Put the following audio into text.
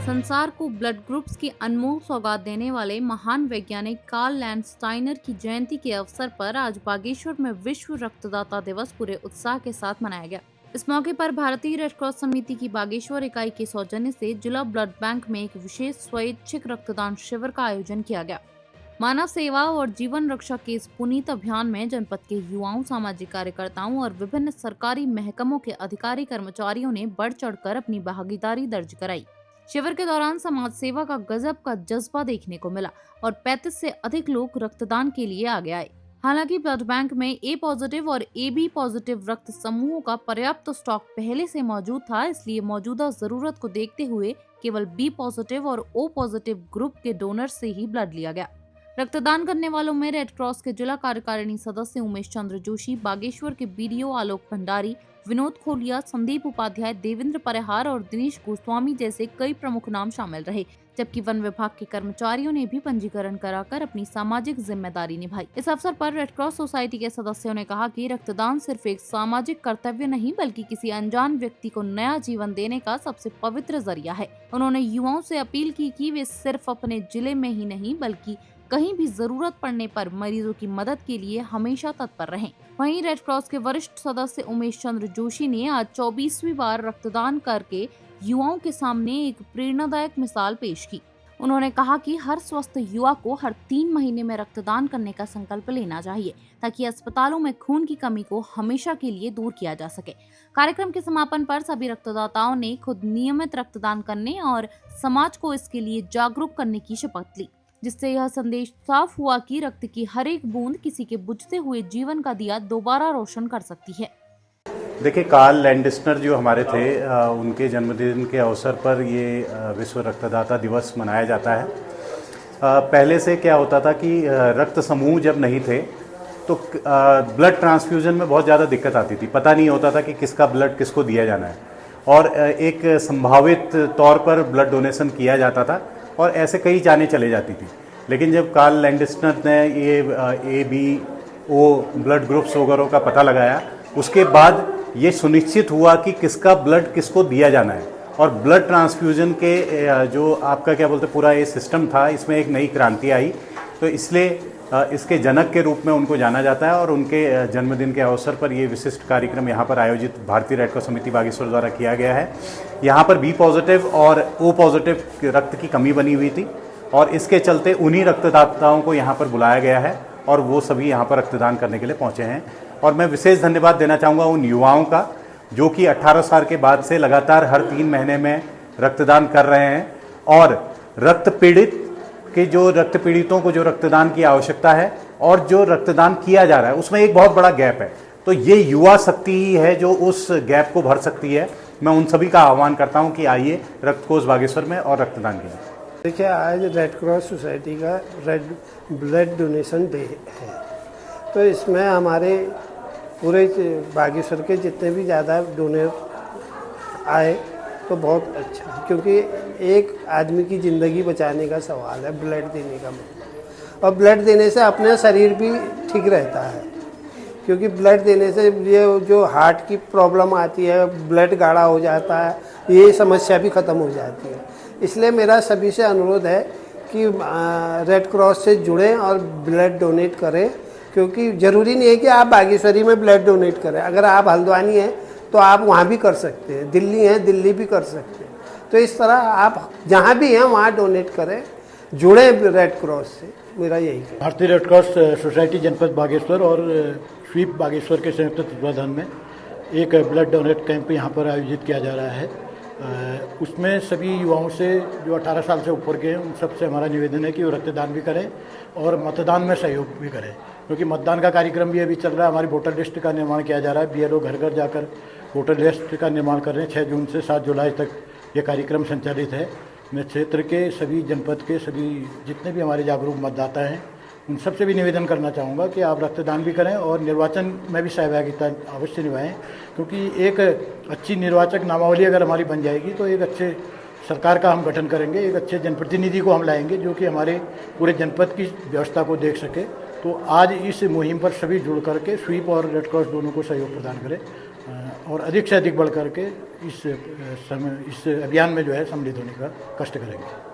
संसार को blood groups की अनमोल सौगात देने वाले महान वैज्ञानिक कार्ल लैंडस्टाइनर की जयंती के अवसर पर आज बागेश्वर में विश्व रक्तदाता दिवस पूरे उत्साह के साथ मनाया गया। इस मौके पर भारतीय रेड क्रॉस समिति की बागेश्वर इकाई के सौजन्य से जिला ब्लड बैंक में एक विशेष स्वैच्छिक रक्तदान शिविर का आयोजन किया गया। मानव सेवा और जीवन रक्षा के इस पुनीत अभियान में जनपद के युवाओं, सामाजिक कार्यकर्ताओं और विभिन्न सरकारी महकमों के अधिकारी कर्मचारियों ने बढ़ चढ़कर अपनी भागीदारी दर्ज कराई। शिविर के दौरान समाज सेवा का गजब का जज्बा देखने को मिला और 35 से अधिक लोग रक्तदान के लिए आगे आए। हालांकि ब्लड बैंक में ए पॉजिटिव और AB पॉजिटिव रक्त समूहों का पर्याप्त स्टॉक पहले से मौजूद था, इसलिए मौजूदा जरूरत को देखते हुए केवल B पॉजिटिव और O पॉजिटिव ग्रुप के डोनर से ही ब्लड लिया गया। रक्तदान करने वालों में रेड क्रॉस के जिला कार्यकारिणी सदस्य उमेश चंद्र जोशी, बागेश्वर के BDO आलोक भंडारी, विनोद खोलिया, संदीप उपाध्याय, देवेंद्र परिहार और दिनेश गोस्वामी जैसे कई प्रमुख नाम शामिल रहे, जबकि वन विभाग के कर्मचारियों ने भी पंजीकरण कराकर अपनी सामाजिक जिम्मेदारी निभाई। इस अवसर पर रेड क्रॉस सोसाइटी के सदस्यों ने कहा कि रक्तदान सिर्फ एक सामाजिक कर्तव्य नहीं बल्कि किसी अनजान व्यक्ति को नया जीवन देने का सबसे पवित्र जरिया है। उन्होंने युवाओं से अपील की कि वे सिर्फ अपने जिले में ही नहीं बल्कि कहीं भी जरूरत पड़ने पर मरीजों की मदद के लिए हमेशा तत्पर रहें। वहीं रेड क्रॉस के वरिष्ठ सदस्य उमेश चंद्र जोशी ने आज 24वीं बार रक्तदान करके युवाओं के सामने एक प्रेरणादायक मिसाल पेश की। उन्होंने कहा कि हर स्वस्थ युवा को हर 3 महीने में रक्तदान करने का संकल्प लेना चाहिए ताकि अस्पतालों में खून की कमी को हमेशा के लिए दूर किया जा सके। कार्यक्रम के समापन पर सभी रक्तदाताओं ने खुद नियमित रक्तदान करने और समाज को इसके लिए जागरूक करने की शपथ ली, जिससे यह संदेश साफ हुआ कि रक्त की हर एक बूंद किसी के बुझते हुए जीवन का दिया दोबारा रोशन कर सकती है। देखिए, कार्ल लैंडस्टाइनर जो हमारे थे, उनके जन्मदिन के अवसर पर ये विश्व रक्तदाता दिवस मनाया जाता है। पहले से क्या होता था कि रक्त समूह जब नहीं थे तो ब्लड ट्रांसफ्यूजन में बहुत ज़्यादा दिक्कत आती थी, पता नहीं होता था कि किसका ब्लड किसको दिया जाना है और एक संभावित तौर पर ब्लड डोनेशन किया जाता था और ऐसे कई जाने चले जाती थी। लेकिन जब कार्ल लैंडस्टाइनर ने ये AB-O ब्लड ग्रुप्स वगैरह का पता लगाया, उसके बाद ये सुनिश्चित हुआ कि किसका ब्लड किसको दिया जाना है और ब्लड ट्रांसफ्यूजन के जो आपका क्या बोलते पूरा ये सिस्टम था, इसमें एक नई क्रांति आई। तो इसलिए इसके जनक के रूप में उनको जाना जाता है और उनके जन्मदिन के अवसर पर ये विशिष्ट कार्यक्रम यहाँ पर आयोजित भारतीय रेड क्रॉस समिति बागेश्वर द्वारा किया गया है। यहाँ पर B पॉजिटिव और O पॉजिटिव रक्त की कमी बनी हुई थी और इसके चलते उन्हीं रक्तदाताओं को यहाँ पर बुलाया गया है और वो सभी यहाँ पर रक्तदान करने के लिए पहुँचे हैं। और मैं विशेष धन्यवाद देना चाहूँगा उन युवाओं का जो कि 18 साल के बाद से लगातार हर 3 महीने में रक्तदान कर रहे हैं और रक्त पीड़ितों को जो रक्तदान की आवश्यकता है और जो रक्तदान किया जा रहा है उसमें एक बहुत बड़ा गैप है। तो ये युवा शक्ति ही है जो उस गैप को भर सकती है। मैं उन सभी का आह्वान करता हूँ कि आइए रक्त कोष बागेश्वर में और रक्तदान कीजिए। देखिए, आज रेड क्रॉस सोसाइटी का रेड ब्लड डोनेशन डे है, तो इसमें हमारे पूरे बागेश्वर के जितने भी ज़्यादा डोनर आए तो बहुत अच्छा है, क्योंकि एक आदमी की ज़िंदगी बचाने का सवाल है ब्लड देने का मतलब। और ब्लड देने से अपना शरीर भी ठीक रहता है, क्योंकि ब्लड देने से ये जो हार्ट की प्रॉब्लम आती है, ब्लड गाढ़ा हो जाता है, ये समस्या भी ख़त्म हो जाती है। इसलिए मेरा सभी से अनुरोध है कि रेड क्रॉस से जुड़ें और ब्लड डोनेट करें, क्योंकि ज़रूरी नहीं है कि आप बागेश्वरी में ब्लड डोनेट करें। अगर आप हल्द्वानी हैं तो आप वहाँ भी कर सकते हैं, दिल्ली हैं दिल्ली भी कर सकते हैं। तो इस तरह आप जहाँ भी हैं वहाँ डोनेट करें, जुड़ें रेड क्रॉस से, मेरा यही है। भारतीय रेड क्रॉस सोसाइटी जनपद बागेश्वर और स्वीप बागेश्वर के संयुक्त तत्वाधान में एक ब्लड डोनेट कैंप यहाँ पर आयोजित किया जा रहा है। उसमें सभी युवाओं से जो 18 साल से ऊपर के हैं उन सबसे हमारा निवेदन है कि वो रक्तदान भी करें और मतदान में सहयोग भी करें, क्योंकि मतदान का कार्यक्रम भी अभी चल रहा है। हमारी वोटर लिस्ट का निर्माण किया जा रहा है। BLO घर घर जाकर वोटर लिस्ट का निर्माण कर रहे हैं। 6 जून से 7 जुलाई तक ये कार्यक्रम संचालित है। मैं क्षेत्र के सभी जनपद के सभी जितने भी हमारे जागरूक मतदाता हैं उन सबसे भी निवेदन करना चाहूँगा कि आप रक्तदान भी करें और निर्वाचन में भी सहभागिता अवश्य निभाएं, क्योंकि एक अच्छी निर्वाचक नामावली अगर हमारी बन जाएगी तो एक अच्छे सरकार का हम गठन करेंगे, एक अच्छे जनप्रतिनिधि को हम लाएंगे जो कि हमारे पूरे जनपद की व्यवस्था को देख सके। तो आज इस मुहिम पर सभी जुड़ करके स्वीप और रेड क्रॉस दोनों को सहयोग प्रदान करें। और अधिक से अधिक बढ़ करके इस अभियान में जो है सम्मिलित होने का कष्ट करेंगे।